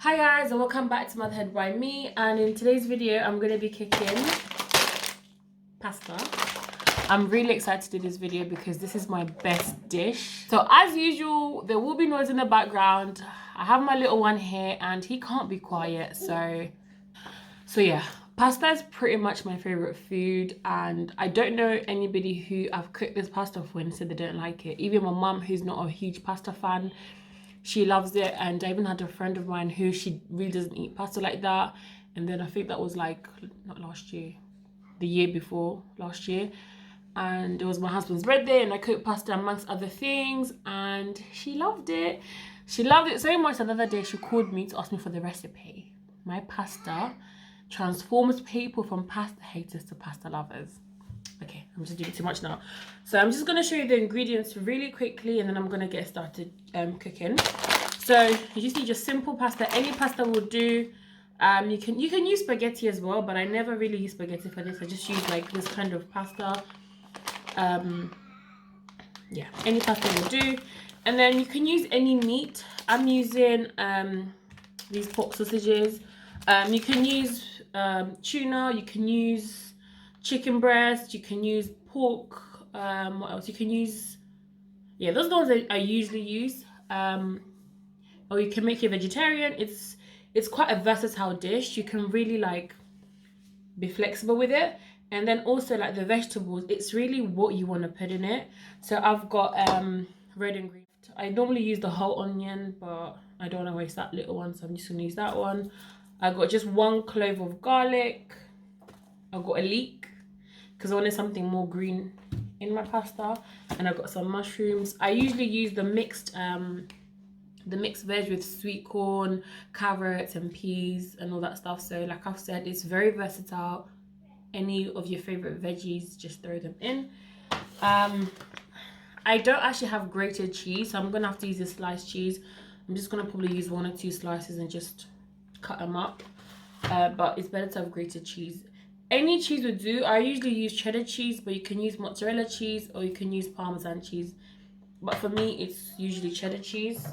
Hi guys, and welcome back to Motherhood by Me. And in today's video I'm going to be cooking pasta. I'm really excited to do this video because this is my best dish. So as usual, there will be noise in the background. I have my little one here and he can't be quiet, so yeah, pasta is pretty much my favorite food, and I don't know anybody who I've cooked this pasta for and said they don't like it. Even my mum, who's not a huge pasta fan, she loves it. And I even had a friend of mine who she really doesn't eat pasta like that. And then I think that was like not last year, the year before last year, and it was my husband's birthday and I cooked pasta amongst other things and she loved it. She loved it so much that the other day she called me to ask me for the recipe. My pasta transforms people from pasta haters to pasta lovers. Okay, I'm just doing too much now. So I'm just going to show you the ingredients really quickly and then I'm going to get started cooking. So you just need your simple pasta. Any pasta will do. You can use spaghetti as well, but I never really use spaghetti for this. I just use like this kind of pasta. Yeah, any pasta will do. And then you can use any meat. I'm using these pork sausages. You can use tuna, you can use chicken breast, you can use pork, what else? You can use, yeah, those are the ones that I usually use. Or you can make it vegetarian. It's quite a versatile dish. You can really like be flexible with it. And then also like the vegetables, it's really what you want to put in it. So I've got red and green. I normally use the whole onion, but I don't want to waste that little one, so I'm just going to use that one. I got just 1 clove of garlic. I got a leek because I wanted something more green in my pasta. And I got some mushrooms. I usually use the mixed veg with sweet corn, carrots and peas and all that stuff. So like I've said, it's very versatile. Any of your favorite veggies, just throw them in. I don't actually have grated cheese, so I'm gonna have to use this sliced cheese. I'm just gonna probably use 1 or 2 slices and just cut them up. But it's better to have grated cheese. Any cheese would do. I usually use cheddar cheese, but you can use mozzarella cheese or you can use Parmesan cheese. But for me, it's usually cheddar cheese.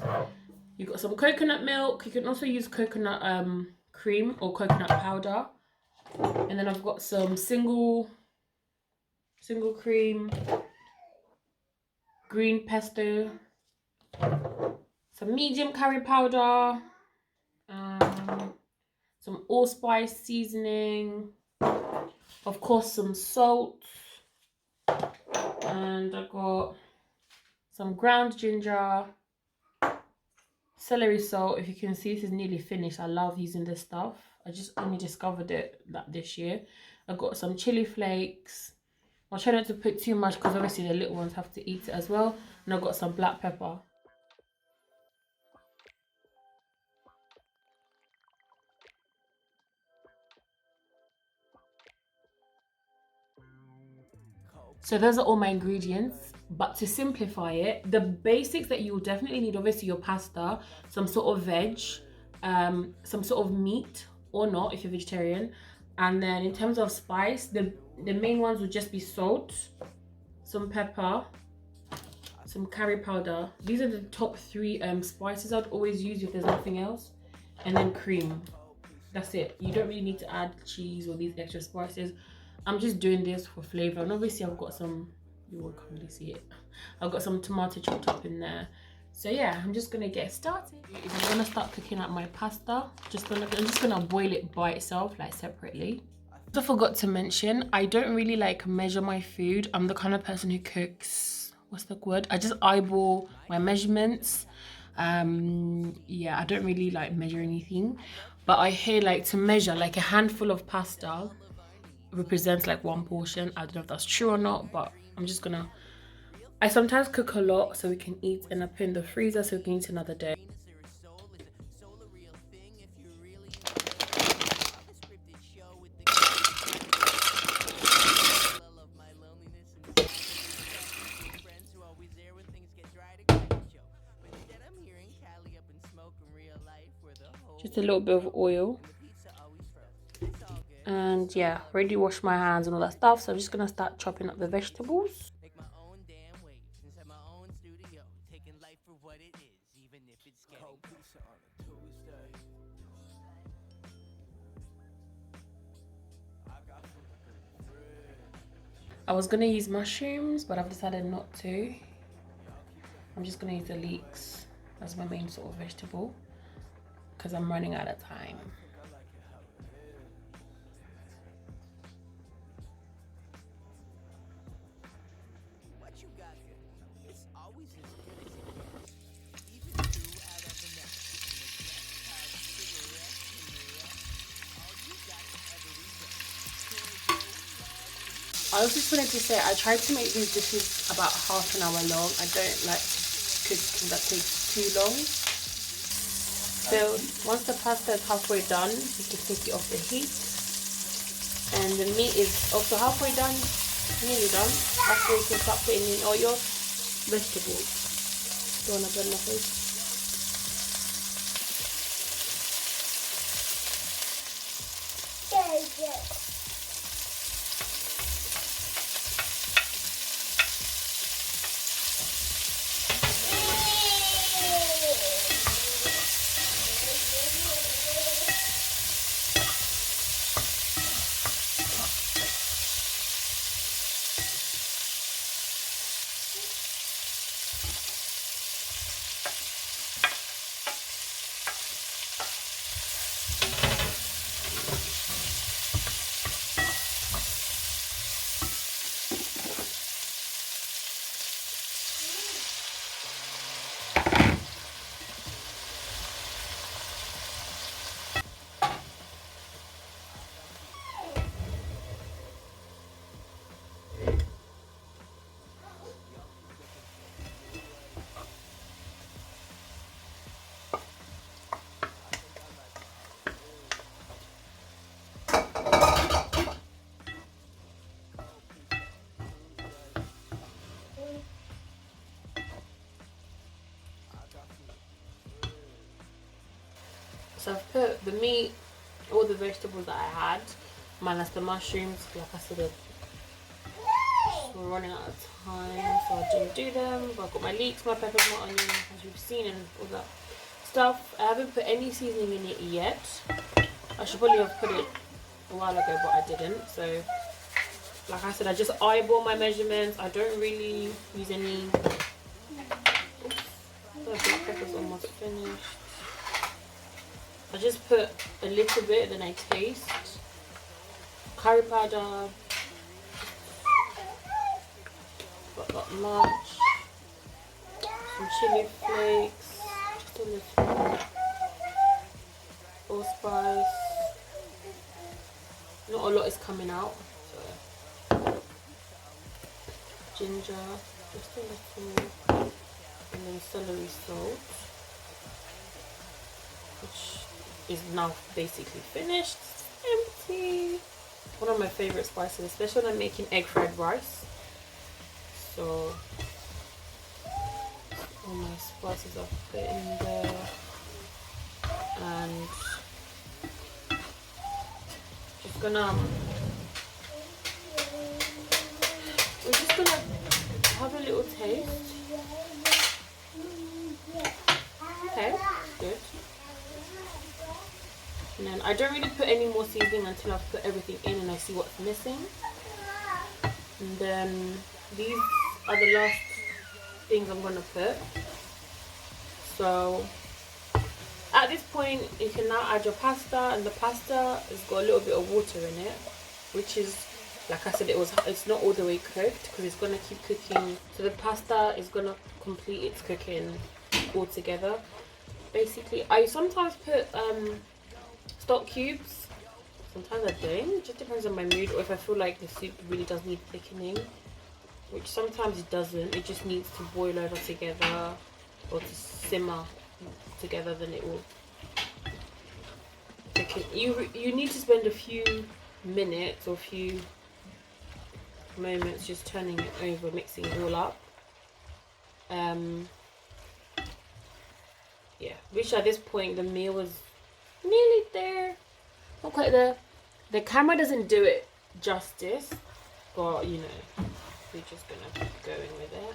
You've got some coconut milk. You can also use coconut cream or coconut powder. And then I've got some single cream, green pesto, some medium curry powder, some allspice seasoning, of course some salt, and I got some ground ginger, celery salt. If you can see, this is nearly finished. I love using this stuff. I just only discovered it this year. I got some chili flakes. I'll try not to put too much because obviously the little ones have to eat it as well. And I've got some black pepper. So those are all my ingredients, but to simplify it, the basics that you will definitely need, obviously your pasta, some sort of veg, some sort of meat or not if you're vegetarian. And then in terms of spice, the main ones would just be salt, some pepper, some curry powder. These are the top 3 spices I'd always use if there's nothing else. And then cream. That's it. You don't really need to add cheese or these extra spices. I'm just doing this for flavor. And obviously I've got some, you won't really see it, I've got some tomato chopped up in there. So yeah, I'm just gonna get started. I'm gonna start cooking up my pasta. I'm just gonna boil it by itself, like separately. I forgot to mention, I don't really like measure my food. I'm the kind of person who cooks, what's the word? I just eyeball my measurements. Yeah, I don't really like measure anything. But I hear like to measure like a handful of pasta represents like 1 portion. I don't know if that's true or not, but I'm just gonna, I sometimes cook a lot so we can eat, and I put in the freezer so we can eat another day. Just a little bit of oil. And yeah, already washed my hands and all that stuff, so I'm just gonna start chopping up the vegetables. I was gonna use mushrooms, but I've decided not to. I'm just gonna use the leeks as my main sort of vegetable because I'm running out of time. I also just wanted to say I tried to make these dishes about half an hour long. I don't like cooking that takes too long. So once the pasta is halfway done, you can take it off the heat. And the meat is also halfway done, nearly done. After you can start putting in all your vegetables. Don't want to burn my face. So I've put the meat, all the vegetables that I had, minus the mushrooms. Like I said, we're running out of time, so I didn't do them. But I've got my leeks, my peppers, my onion, as you've seen, and all that stuff. I haven't put any seasoning in it yet. I should probably have put it a while ago, but I didn't. So, like I said, I just eyeball my measurements. I don't really use any. Oops, the black pepper's almost finished. I just put a little bit, then I taste. Curry powder, not that much. Some chili flakes, just a little. Allspice. Not a lot is coming out. So. Ginger, just a little. And then celery salt, which is now basically finished. Empty. One of my favorite spices, especially when I'm making egg fried rice. So all my spices are put in there, and just gonna we're just gonna have a little taste. Okay, good. And then I don't really put any more seasoning until I've put everything in and I see what's missing. And then these are the last things I'm going to put. So at this point you can now add your pasta, and the pasta has got a little bit of water in it, which is, like I said, it's not all the way cooked because it's going to keep cooking. So the pasta is going to complete its cooking all together. Basically, I sometimes put stock cubes, sometimes I don't. It just depends on my mood, or if I feel like the soup really does need thickening, which sometimes it doesn't. It just needs to boil over together or to simmer together, then it will thicken. You need to spend a few minutes or a few moments just turning it over, mixing it all up. Yeah, which at this point the meal was nearly there, not quite there. The camera doesn't do it justice, but you know, we're just gonna keep going with it.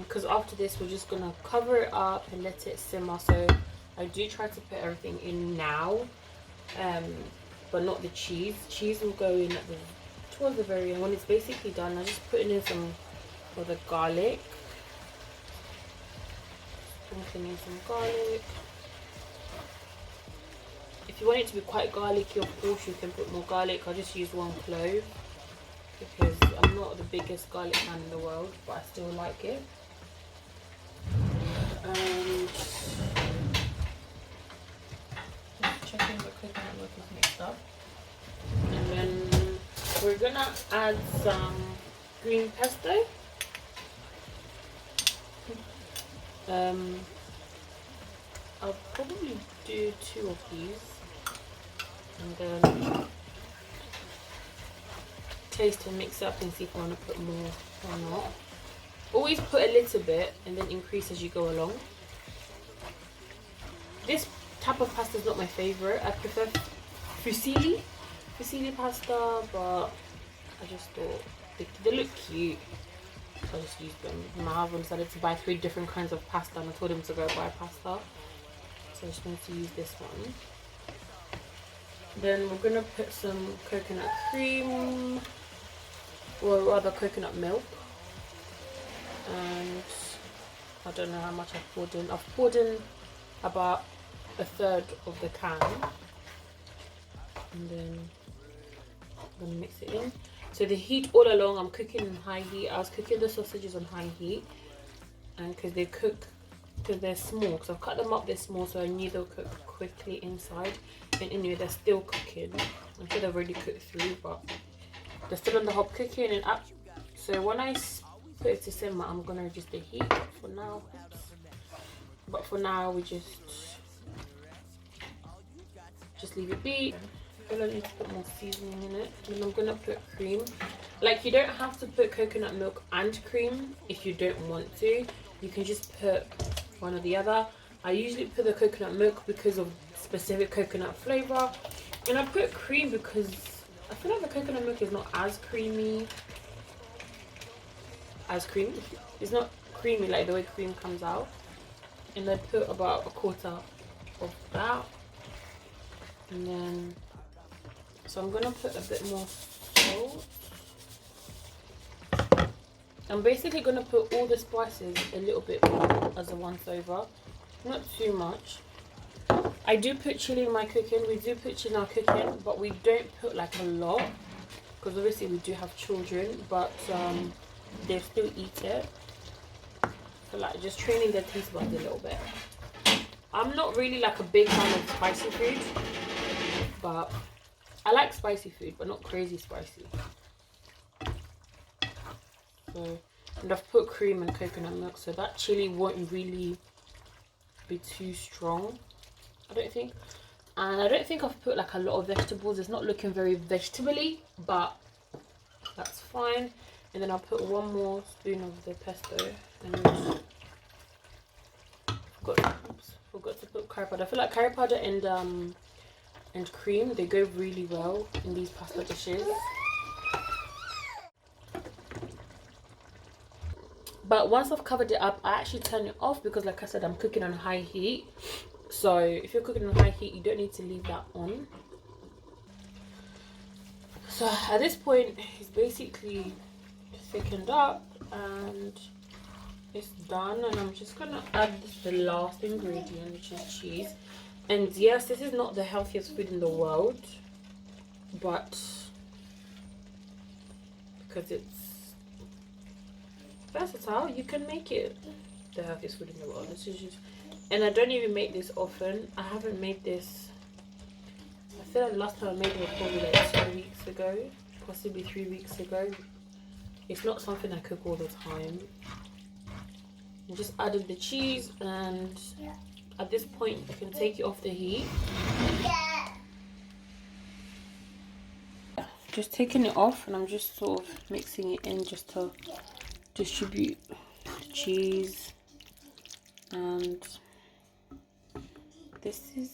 because after this we're just gonna cover it up and let it simmer. So I do try to put everything in now, but not the cheese. Cheese will go in at towards the very end when it's basically done. I'm just putting in some of the garlic. Sprinkling in some garlic. If you want it to be quite garlicky, of course you can put more garlic. I just use 1 clove because I'm not the biggest garlic fan in the world, but I still like it. And just checking the coconut milk is mixed up. And then we're gonna add some green pesto. I'll probably do 2 of these, and then taste and mix up and see if I want to put more or not. Always put a little bit and then increase as you go along. This type of pasta is not my favorite. I prefer fusilli pasta, but I just thought they look cute. I just used them. My husband decided to buy 3 different kinds of pasta and I told him to go buy pasta. So I just going to use this one. Then we're going to put some coconut cream, or rather coconut milk. And I don't know how much I've poured in. I've poured in about 1/3 of the can. And then I'm going to mix it in. So the heat all along, I'm cooking on high heat. I was cooking the sausages on high heat, and because they're small, because I've cut them up, they're small, so I knew they'll cook quickly inside. And anyway, they're still cooking. I'm sure they've already cooked through, but they're still on the hob cooking and up. So when I put it to simmer, I'm gonna reduce the heat for now. But for now, we just leave it be. I need to put more seasoning in it, and I'm gonna put cream. Like, you don't have to put coconut milk and cream if you don't want to. You can just put one or the other. I usually put the coconut milk because of specific coconut flavor, and I put cream because I feel like the coconut milk is not as creamy. It's not creamy like the way cream comes out. And I put about 1/4 of that, and then. So I'm going to put a bit more salt. I'm basically going to put all the spices a little bit more as a once over. Not too much. I do put chili in my cooking. We do put chili in our cooking, but we don't put like a lot. Because obviously we do have children, but they still eat it. So like just training their taste buds a little bit. I'm not really like a big fan of spicy food, but I like spicy food, but not crazy spicy. So, and I've put cream and coconut milk, so that chili won't really be too strong, I don't think. And I don't think I've put like a lot of vegetables. It's not looking very vegetable-y, but that's fine. And then I'll put 1 more spoon of the pesto. And forgot to put curry powder. I feel like curry powder and cream, they go really well in these pasta dishes. But once I've covered it up, I actually turn it off because, like I said, I'm cooking on high heat. So if you're cooking on high heat, you don't need to leave that on. So at this point, it's basically thickened up and it's done. And I'm just gonna add the last ingredient, which is cheese. And yes, this is not the healthiest food in the world, but because it's versatile, you can make it the healthiest food in the world. This is just, and I don't even make this often. I haven't made this. I feel like the last time I made it was probably like 2 weeks ago, possibly 3 weeks ago. It's not something I cook all the time. I just added the cheese, and at this point you can take it off the heat. Just taking it off, and I'm just sort of mixing it in just to distribute the cheese. And this is